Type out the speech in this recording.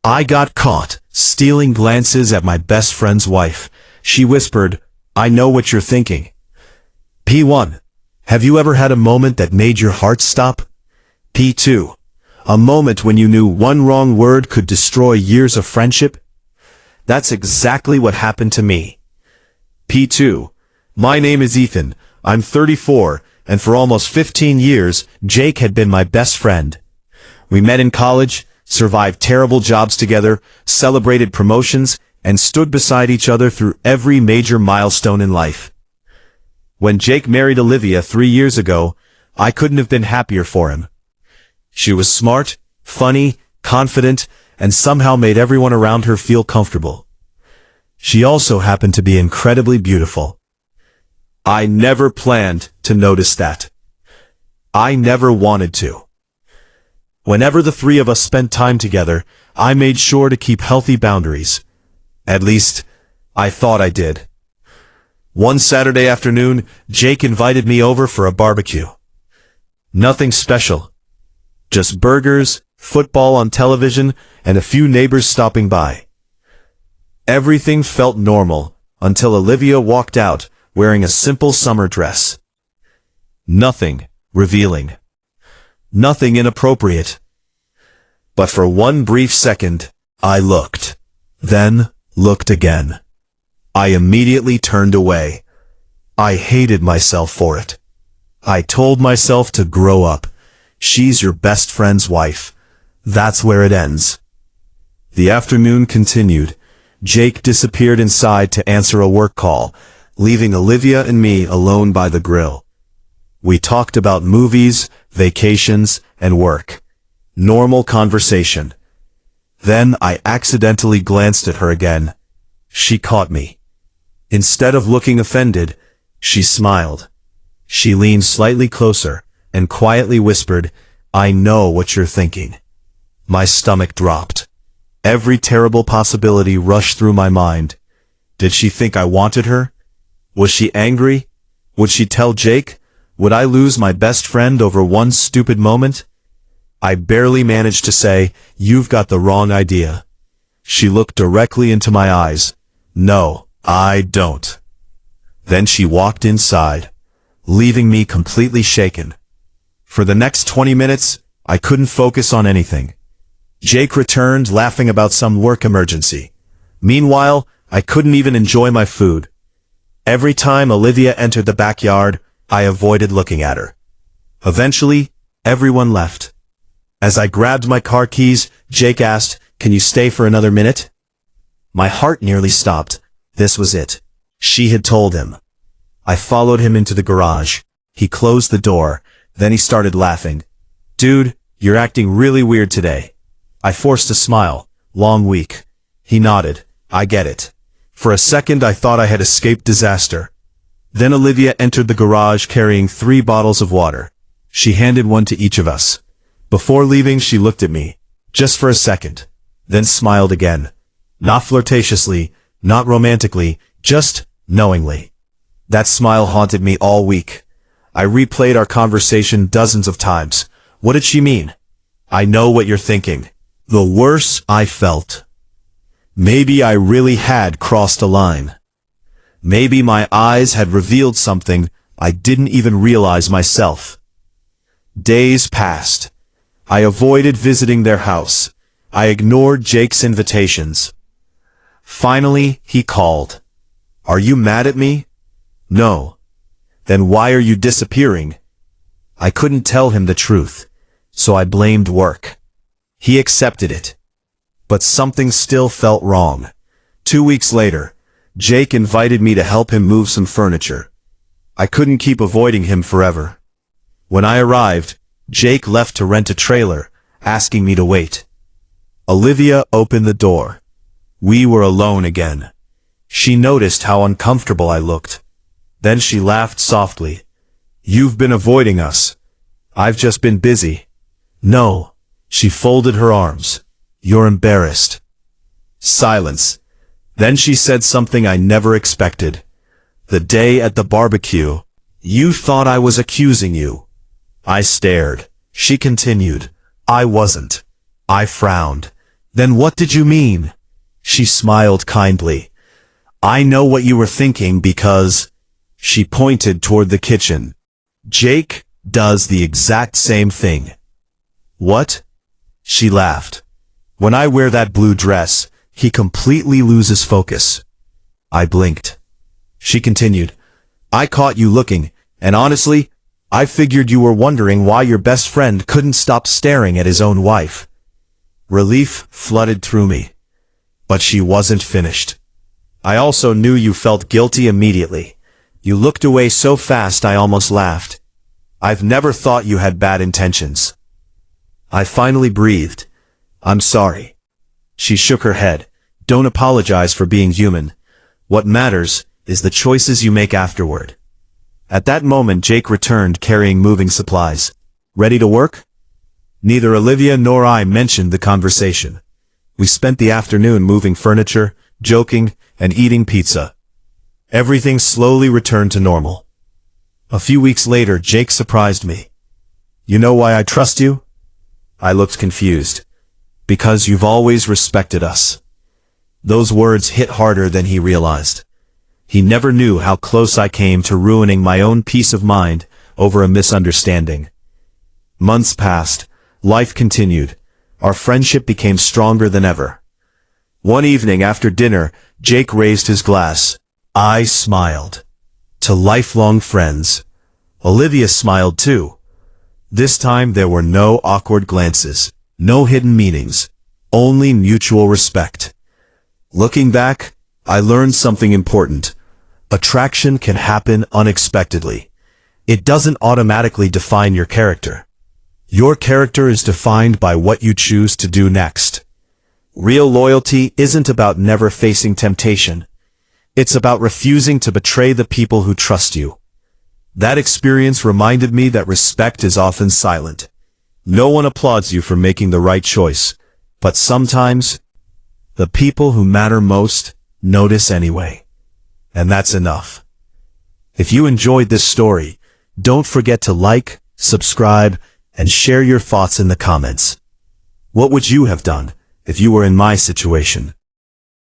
I got caught stealing glances at my best friend's wife. She whispered, "I know what you're thinking." P1. Have you ever had a moment that made your heart stop? P2. A moment when you knew one wrong word could destroy years of friendship? That's exactly what happened to me. P2. My name is Ethan. I'm 34, and for almost 15 years, Jake had been my best friend. We met in college, survived terrible jobs together, celebrated promotions, and stood beside each other through every major milestone in life. When Jake married Olivia 3 years ago, I couldn't have been happier for him. She was smart, funny, confident, and somehow made everyone around her feel comfortable. She also happened to be incredibly beautiful. I never planned to notice that. I never wanted to. Whenever the three of us spent time together, I made sure to keep healthy boundaries. At least, I thought I did. One Saturday afternoon, Jake invited me over for a barbecue. Nothing special. Just burgers, football on television, and a few neighbors stopping by. Everything felt normal until Olivia walked out wearing a simple summer dress. Nothing revealing. Nothing inappropriate. But for one brief second, I looked. Then looked again. I immediately turned away. I hated myself for it. I told myself to grow up. She's your best friend's wife. That's where it ends. The afternoon continued. Jake disappeared inside to answer a work call, leaving Olivia and me alone by the grill. We talked about movies, vacations, and work. Normal conversation. Then I accidentally glanced at her again. She caught me. Instead of looking offended, she smiled. She leaned slightly closer and quietly whispered, "I know what you're thinking." My stomach dropped. Every terrible possibility rushed through my mind. Did she think I wanted her? Was she angry? Would she tell Jake? Would I lose my best friend over one stupid moment? I barely managed to say, "You've got the wrong idea." She looked directly into my eyes. "No, I don't." Then she walked inside, leaving me completely shaken. For the next 20 minutes, I couldn't focus on anything. Jake returned, laughing about some work emergency. Meanwhile, I couldn't even enjoy my food. Every time Olivia entered the backyard, I avoided looking at her. Eventually, everyone left. As I grabbed my car keys, Jake asked, "Can you stay for another minute?" My heart nearly stopped. This was it. She had told him. I followed him into the garage. He closed the door, then he started laughing. "Dude, you're acting really weird today." I forced a smile. "Long week." He nodded. "I get it." For a second I thought I had escaped disaster. Then Olivia entered the garage carrying 3 bottles of water. She handed one to each of us. Before leaving, she looked at me, just for a second, then smiled again. Not flirtatiously, not romantically, just knowingly. That smile haunted me all week. I replayed our conversation dozens of times. What did she mean? I know what you're thinking. The worse I felt. Maybe I really had crossed a line. Maybe my eyes had revealed something I didn't even realize myself. Days passed. I avoided visiting their house. I ignored Jake's invitations. Finally, he called. "Are you mad at me?" "No." "Then why are you disappearing?" I couldn't tell him the truth, so I blamed work. He accepted it. But something still felt wrong. 2 weeks later, Jake invited me to help him move some furniture. I couldn't keep avoiding him forever. When I arrived, Jake left to rent a trailer, asking me to wait. Olivia opened the door. We were alone again. She noticed how uncomfortable I looked. Then she laughed softly. "You've been avoiding us." "I've just been busy." "No." She folded her arms. "You're embarrassed." Silence. Then she said something I never expected. "The day at the barbecue, you thought I was accusing you." I stared. She continued. "I wasn't." I frowned. Then what did you mean? She smiled kindly. I know what you were thinking because... She pointed toward the kitchen. Jake does the exact same thing. What? She laughed. When I wear that blue dress, he completely loses focus. I blinked. She continued. I caught you looking, and honestly, I figured you were wondering why your best friend couldn't stop staring at his own wife. Relief flooded through me. But she wasn't finished. I also knew you felt guilty immediately. You looked away so fast I almost laughed. I've never thought you had bad intentions. I finally breathed. I'm sorry. She shook her head. Don't apologize for being human. What matters is the choices you make afterward. At that moment Jake returned carrying moving supplies. Ready to work? Neither Olivia nor I mentioned the conversation. We spent the afternoon moving furniture, joking, and eating pizza. Everything slowly returned to normal. A few weeks later, Jake surprised me. You know why I trust you? I looked confused. Because you've always respected us. Those words hit harder than he realized. He never knew how close I came to ruining my own peace of mind over a misunderstanding. Months passed. Life continued. Our friendship became stronger than ever. One evening after dinner, Jake raised his glass. I smiled. To lifelong friends. Olivia smiled too. This time there were no awkward glances, no hidden meanings, only mutual respect. Looking back, I learned something important. Attraction can happen unexpectedly. It doesn't automatically define your character. Your character is defined by what you choose to do next. Real loyalty isn't about never facing temptation. It's about refusing to betray the people who trust you. That experience reminded me that respect is often silent. No one applauds you for making the right choice, but sometimes, the people who matter most notice anyway. And that's enough. If you enjoyed this story, don't forget to like, subscribe, and share your thoughts in the comments. What would you have done if you were in my situation?